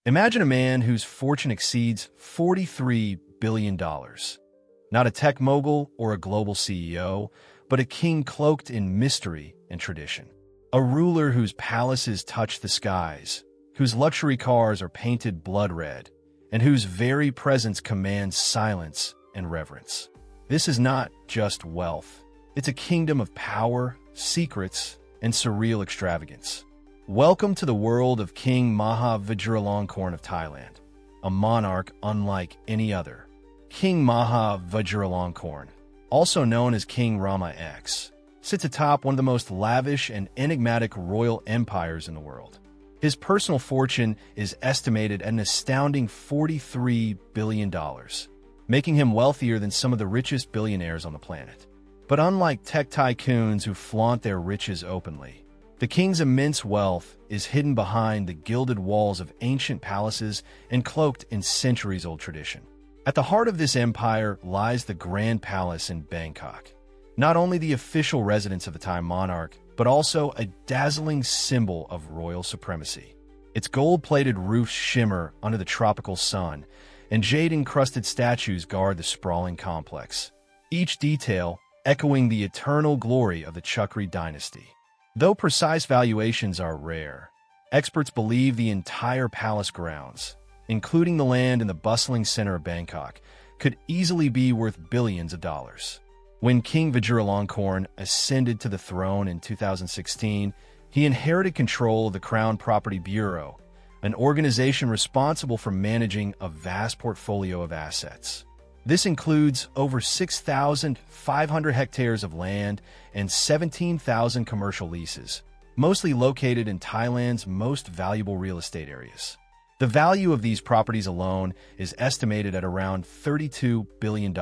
Imagine a man whose fortune exceeds $43 billion. Not a tech mogul or a global CEO, but a king cloaked in mystery and tradition. A ruler whose palaces touch the skies, whose luxury cars are painted blood red, and whose very presence commands silence and reverence. This is not just wealth. It's a kingdom of power, secrets, and surreal extravagance. Welcome to the world of King Maha Vajiralongkorn of Thailand, a monarch unlike any other. King Maha Vajiralongkorn, also known as King Rama X, sits atop one of the most lavish and enigmatic royal empires in the world. His personal fortune is estimated at an astounding $43 billion, making him wealthier than some of the richest billionaires on the planet. But unlike tech tycoons who flaunt their riches openly, the king's immense wealth is hidden behind the gilded walls of ancient palaces and cloaked in centuries-old tradition. At the heart of this empire lies the Grand Palace in Bangkok, not only the official residence of the Thai monarch, but also a dazzling symbol of royal supremacy. Its gold-plated roofs shimmer under the tropical sun, and jade-encrusted statues guard the sprawling complex, each detail echoing the eternal glory of the Chakri dynasty. Though precise valuations are rare, experts believe the entire palace grounds, including the land in the bustling center of Bangkok, could easily be worth billions of dollars. When King Vajiralongkorn ascended to the throne in 2016, he inherited control of the Crown Property Bureau, an organization responsible for managing a vast portfolio of assets. This includes over 6,500 hectares of land and 17,000 commercial leases, mostly located in Thailand's most valuable real estate areas. The value of these properties alone is estimated at around $32 billion,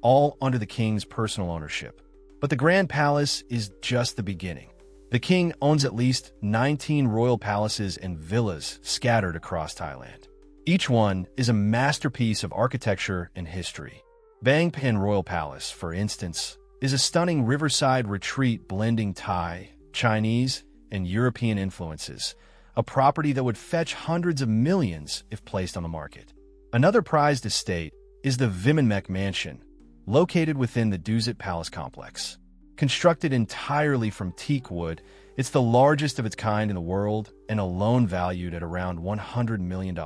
all under the king's personal ownership. But the Grand Palace is just the beginning. The king owns at least 19 royal palaces and villas scattered across Thailand. Each one is a masterpiece of architecture and history. Bangpan Royal Palace, for instance, is a stunning riverside retreat blending Thai, Chinese, and European influences, a property that would fetch hundreds of millions if placed on the market. Another prized estate is the Vimanmek Mansion, located within the Dusit Palace complex. Constructed entirely from teak wood, it's the largest of its kind in the world and alone valued at around $100 million.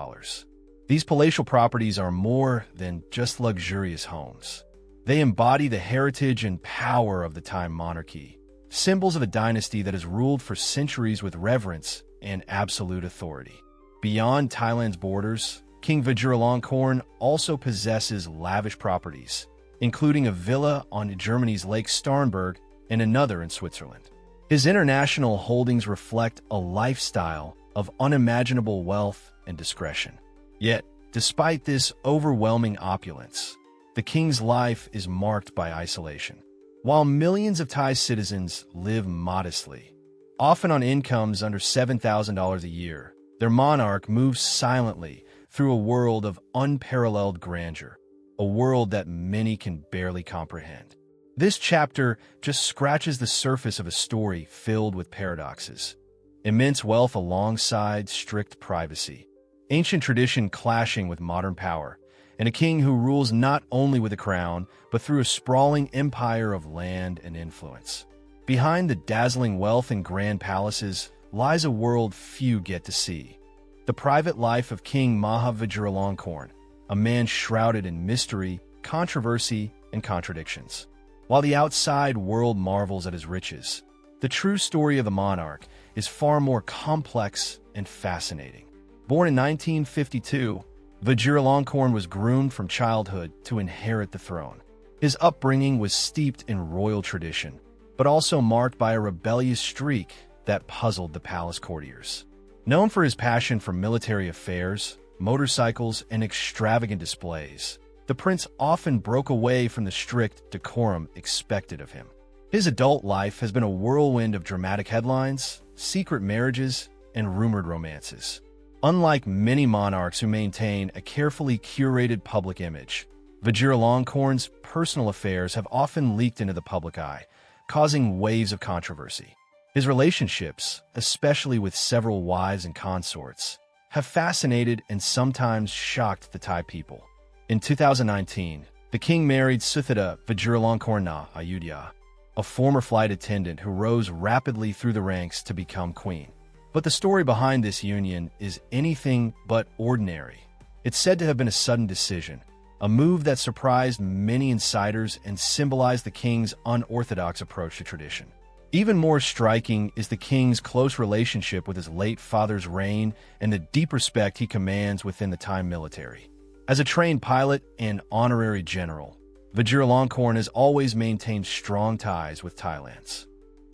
These palatial properties are more than just luxurious homes. They embody the heritage and power of the Thai monarchy, symbols of a dynasty that has ruled for centuries with reverence and absolute authority. Beyond Thailand's borders, King Vajiralongkorn also possesses lavish properties, including a villa on Germany's Lake Starnberg and another in Switzerland. His international holdings reflect a lifestyle of unimaginable wealth and discretion. Yet, despite this overwhelming opulence, the king's life is marked by isolation. While millions of Thai citizens live modestly, often on incomes under $7,000 a year, their monarch moves silently through a world of unparalleled grandeur, a world that many can barely comprehend. This chapter just scratches the surface of a story filled with paradoxes. Immense wealth alongside strict privacy, ancient tradition clashing with modern power, and a king who rules not only with a crown, but through a sprawling empire of land and influence. Behind the dazzling wealth and grand palaces lies a world few get to see. The private life of King Maha Vajiralongkorn, a man shrouded in mystery, controversy, and contradictions. While the outside world marvels at his riches, the true story of the monarch is far more complex and fascinating. Born in 1952, Vajiralongkorn was groomed from childhood to inherit the throne. His upbringing was steeped in royal tradition, but also marked by a rebellious streak that puzzled the palace courtiers. Known for his passion for military affairs, motorcycles, and extravagant displays, the prince often broke away from the strict decorum expected of him. His adult life has been a whirlwind of dramatic headlines, secret marriages, and rumored romances. Unlike many monarchs who maintain a carefully curated public image, Vajiralongkorn's personal affairs have often leaked into the public eye, causing waves of controversy. His relationships, especially with several wives and consorts, have fascinated and sometimes shocked the Thai people. In 2019, the king married Suthida Vajiralongkorn na Ayodhya, a former flight attendant who rose rapidly through the ranks to become queen. But the story behind this union is anything but ordinary. It's said to have been a sudden decision, a move that surprised many insiders and symbolized the king's unorthodox approach to tradition. Even more striking is the king's close relationship with his late father's reign and the deep respect he commands within the Thai military. As a trained pilot and honorary general, Vajiralongkorn has always maintained strong ties with Thailand's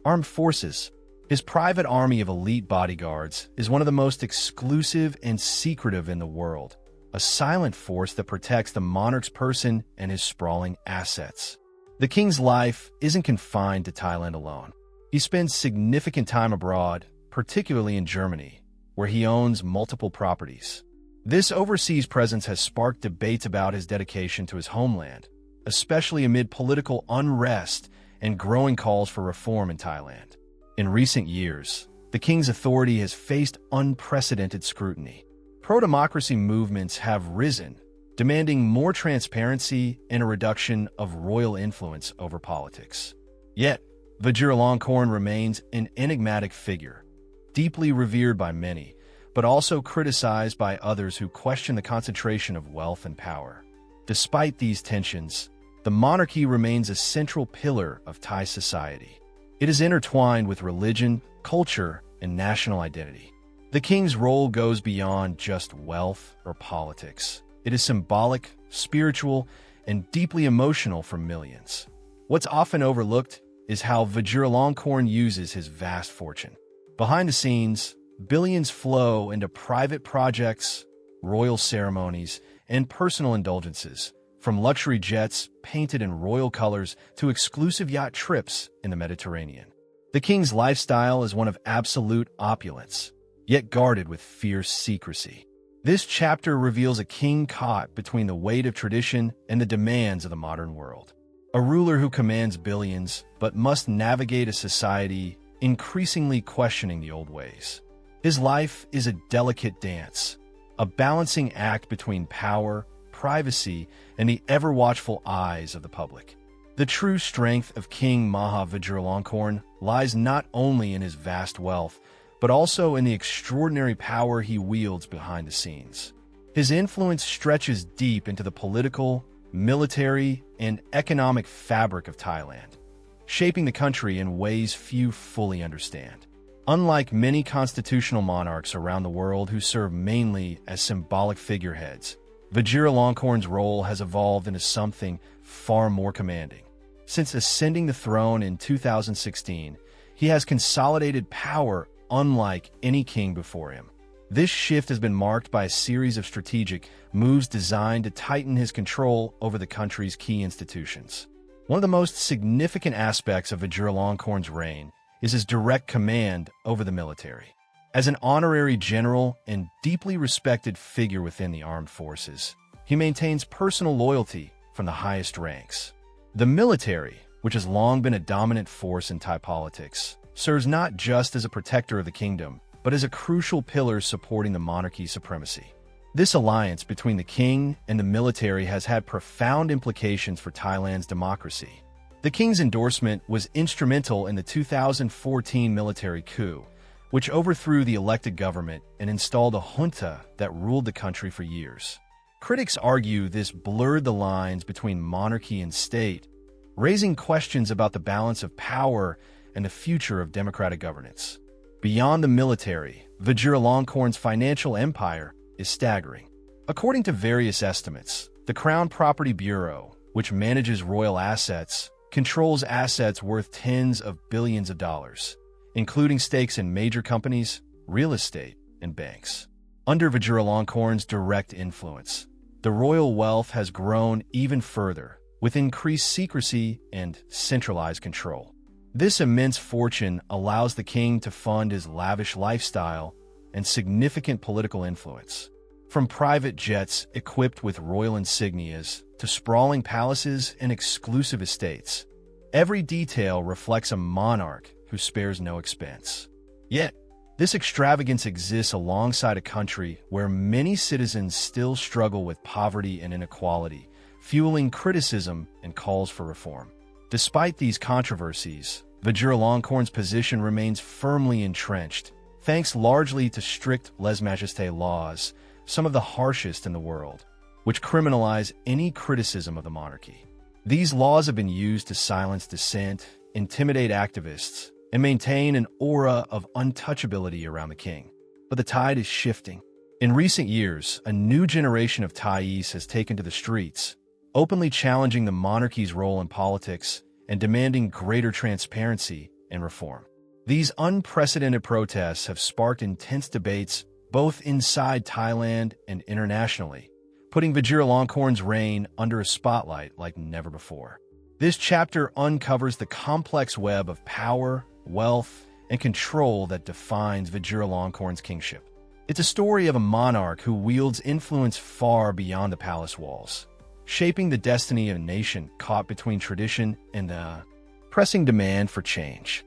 armed forces. His private army of elite bodyguards is one of the most exclusive and secretive in the world, a silent force that protects the monarch's person and his sprawling assets. The king's life isn't confined to Thailand alone. He spends significant time abroad, particularly in Germany, where he owns multiple properties. This overseas presence has sparked debates about his dedication to his homeland, especially amid political unrest and growing calls for reform in Thailand. In recent years, the king's authority has faced unprecedented scrutiny. Pro-democracy movements have risen, demanding more transparency and a reduction of royal influence over politics. Yet, Vajiralongkorn remains an enigmatic figure, deeply revered by many, but also criticized by others who question the concentration of wealth and power. Despite these tensions, the monarchy remains a central pillar of Thai society. It is intertwined with religion, culture, and national identity. The king's role goes beyond just wealth or politics. It is symbolic, spiritual, and deeply emotional for millions. What's often overlooked is how Vajiralongkorn uses his vast fortune. Behind the scenes, billions flow into private projects, royal ceremonies, and personal indulgences, from luxury jets painted in royal colors to exclusive yacht trips in the Mediterranean. The king's lifestyle is one of absolute opulence, yet guarded with fierce secrecy. This chapter reveals a king caught between the weight of tradition and the demands of the modern world. A ruler who commands billions, but must navigate a society increasingly questioning the old ways. His life is a delicate dance, a balancing act between power, privacy, and the ever-watchful eyes of the public. The true strength of King Maha Vajiralongkorn lies not only in his vast wealth, but also in the extraordinary power he wields behind the scenes. His influence stretches deep into the political, military, and economic fabric of Thailand, shaping the country in ways few fully understand. Unlike many constitutional monarchs around the world who serve mainly as symbolic figureheads, Vajiralongkorn's role has evolved into something far more commanding. Since ascending the throne in 2016, he has consolidated power unlike any king before him. This shift has been marked by a series of strategic moves designed to tighten his control over the country's key institutions. One of the most significant aspects of Vajiralongkorn's reign is his direct command over the military. As an honorary general and deeply respected figure within the armed forces, he maintains personal loyalty from the highest ranks. The military, which has long been a dominant force in Thai politics, serves not just as a protector of the kingdom, but as a crucial pillar supporting the monarchy's supremacy. This alliance between the king and the military has had profound implications for Thailand's democracy. The king's endorsement was instrumental in the 2014 military coup, which overthrew the elected government and installed a junta that ruled the country for years. Critics argue this blurred the lines between monarchy and state, raising questions about the balance of power and the future of democratic governance. Beyond the military, Vajiralongkorn's financial empire is staggering. According to various estimates, the Crown Property Bureau, which manages royal assets, controls assets worth tens of billions of dollars, including stakes in major companies, real estate, and banks. Under Vajiralongkorn's direct influence, the royal wealth has grown even further, with increased secrecy and centralized control. This immense fortune allows the king to fund his lavish lifestyle and significant political influence. From private jets equipped with royal insignias to sprawling palaces and exclusive estates, every detail reflects a monarch who spares no expense. Yet, This extravagance exists alongside a country where many citizens still struggle with poverty and inequality, fueling criticism and calls for reform. Despite these controversies, Vajiralongkorn's position remains firmly entrenched, thanks largely to strict lèse-majesté laws, some of the harshest in the world, which criminalize any criticism of the monarchy. These laws have been used to silence dissent, intimidate activists, and maintain an aura of untouchability around the king. But the tide is shifting. In recent years, a new generation of Thais has taken to the streets, openly challenging the monarchy's role in politics and demanding greater transparency and reform. These unprecedented protests have sparked intense debates both inside Thailand and internationally, putting Vajiralongkorn's reign under a spotlight like never before. This chapter uncovers the complex web of power, wealth, and control that defines Vajiralongkorn's kingship. It's a story of a monarch who wields influence far beyond the palace walls, shaping the destiny of a nation caught between tradition and the pressing demand for change.